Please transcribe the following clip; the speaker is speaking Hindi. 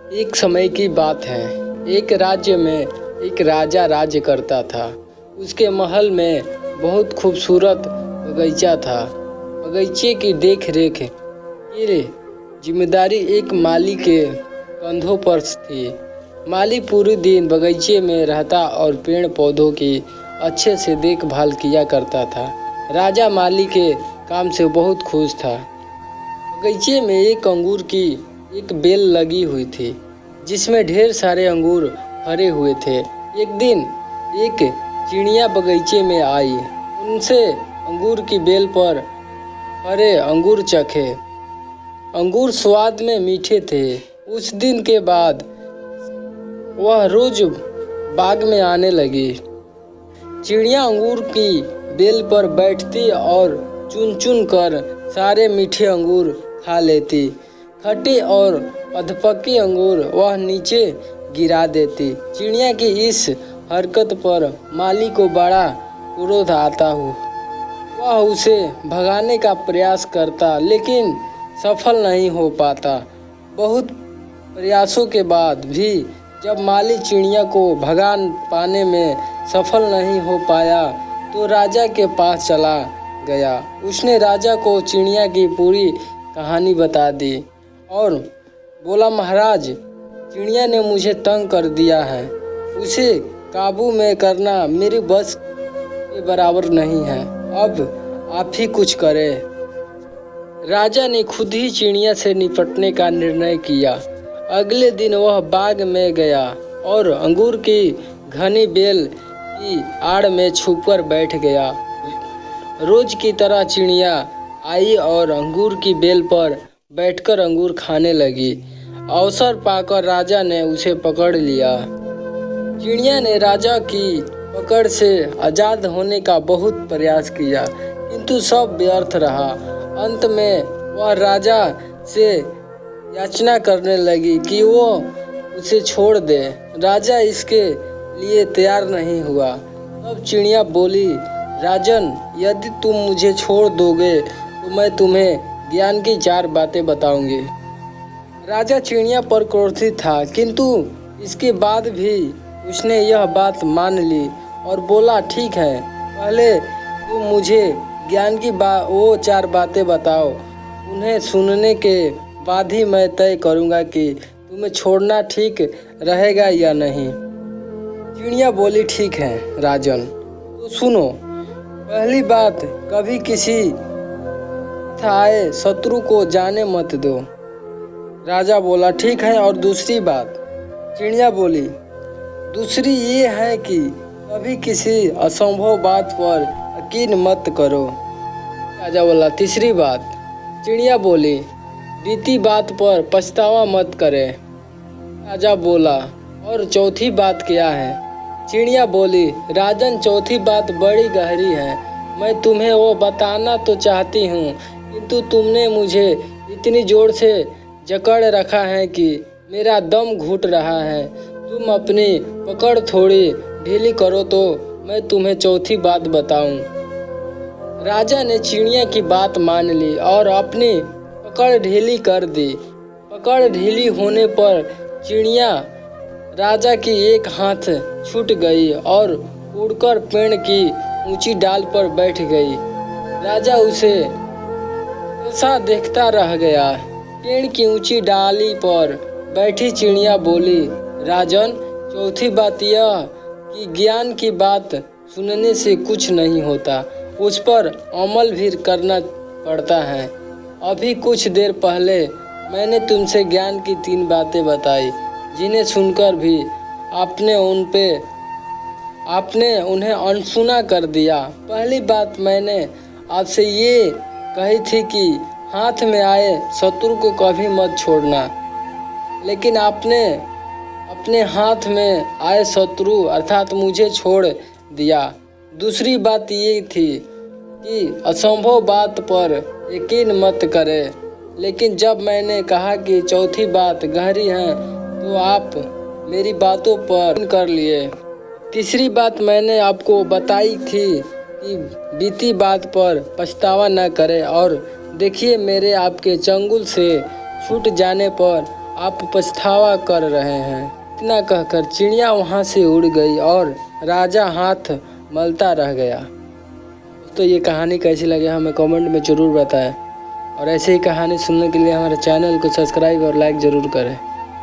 एक समय की बात है। एक राज्य में एक राजा राज्य करता था। उसके महल में बहुत खूबसूरत बगीचा था। बगीचे की देख रेख की जिम्मेदारी एक माली के कंधों पर थी। माली पूरे दिन बगीचे में रहता और पेड़ पौधों की अच्छे से देखभाल किया करता था। राजा माली के काम से बहुत खुश था। बगीचे में एक अंगूर की एक बेल लगी हुई थी, जिसमें ढेर सारे अंगूर भरे हुए थे। एक दिन एक चिड़िया बगीचे में आई। उनसे अंगूर की बेल पर भरे अंगूर चखे। अंगूर स्वाद में मीठे थे। उस दिन के बाद वह रोज बाग में आने लगी। चिड़िया अंगूर की बेल पर बैठती और चुन चुन कर सारे मीठे अंगूर खा लेती। खट्टे और अधपके अंगूर वह नीचे गिरा देती। चिड़िया की इस हरकत पर माली को बड़ा क्रोध आता हुआ वह उसे भगाने का प्रयास करता, लेकिन सफल नहीं हो पाता। बहुत प्रयासों के बाद भी जब माली चिड़िया को भगा पाने में सफल नहीं हो पाया तो राजा के पास चला गया। उसने राजा को चिड़िया की पूरी कहानी बता दी और बोला, महाराज, चिड़िया ने मुझे तंग कर दिया है। उसे काबू में करना मेरे बस के बराबर नहीं है। अब आप ही कुछ करें। राजा ने खुद ही चिड़िया से निपटने का निर्णय किया। अगले दिन वह बाग में गया और अंगूर की घनी बेल की आड़ में छुपकर बैठ गया। रोज की तरह चिड़िया आई और अंगूर की बेल पर बैठकर अंगूर खाने लगी। अवसर पाकर राजा ने उसे पकड़ लिया। चिड़िया ने राजा की पकड़ से आज़ाद होने का बहुत प्रयास किया, किंतु सब व्यर्थ रहा। अंत में वह राजा से याचना करने लगी कि वो उसे छोड़ दे। राजा इसके लिए तैयार नहीं हुआ। तब चिड़िया बोली, राजन, यदि तुम मुझे छोड़ दोगे तो मैं तुम्हें ज्ञान की 4 बातें बताऊंगी। राजा चिड़िया पर क्रोधित था, किंतु इसके बाद भी उसने यह बात मान ली और बोला, ठीक है, पहले तुम मुझे ज्ञान की वो 4 बातें बताओ। उन्हें सुनने के बाद ही मैं तय करूंगा कि तुम्हें छोड़ना ठीक रहेगा या नहीं। चिड़िया बोली, ठीक है राजन, तो सुनो। पहली बात, कभी किसी आए शत्रु को जाने मत दो। राजा बोला, ठीक है, और दूसरी बात? चिड़िया बोली, दूसरी ये है कि कभी किसी असंभव बात पर यकीन मत करो। राजा बोला, तीसरी बात? चिड़िया बोली, बीती बात पर पछतावा मत करे। राजा बोला, और चौथी बात क्या है? चिड़िया बोली, राजन, चौथी बात बड़ी गहरी है। मैं तुम्हें वो बताना तो चाहती हूँ, किंतु तुमने मुझे इतनी जोर से जकड़ रखा है कि मेरा दम घुट रहा है। तुम अपनी पकड़ थोड़ी ढीली करो तो मैं तुम्हें चौथी बात बताऊं। राजा ने चिड़िया की बात मान ली और अपनी पकड़ ढीली कर दी। पकड़ ढीली होने पर चिड़िया राजा की एक हाथ छूट गई और उड़कर पेड़ की ऊंची डाल पर बैठ गई। राजा उसे ऐसा देखता रह गया। पेड़ की ऊंची डाली पर बैठी चिड़िया बोली, राजन, चौथी बात यह कि ज्ञान की बात सुनने से कुछ नहीं होता, उस पर अमल भी करना पड़ता है। अभी कुछ देर पहले मैंने तुमसे ज्ञान की 3 बातें बताई, जिन्हें सुनकर भी आपने उन्हें अनसुना कर दिया। पहली बात मैंने आपसे ये कही थी कि हाथ में आए शत्रु को कभी मत छोड़ना, लेकिन आपने अपने हाथ में आए शत्रु अर्थात मुझे छोड़ दिया। दूसरी बात ये थी कि असंभव बात पर यकीन मत करें, लेकिन जब मैंने कहा कि चौथी बात गहरी है तो आप मेरी बातों पर कर लिए। तीसरी बात मैंने आपको बताई थी कि बीती बात पर पछतावा न करें, और देखिए, मेरे आपके चंगुल से छूट जाने पर आप पछतावा कर रहे हैं। इतना कहकर चिड़िया वहाँ से उड़ गई और राजा हाथ मलता रह गया। तो ये कहानी कैसी लगे हमें कमेंट में ज़रूर बताएं और ऐसे ही कहानी सुनने के लिए हमारे चैनल को सब्सक्राइब और लाइक ज़रूर करें।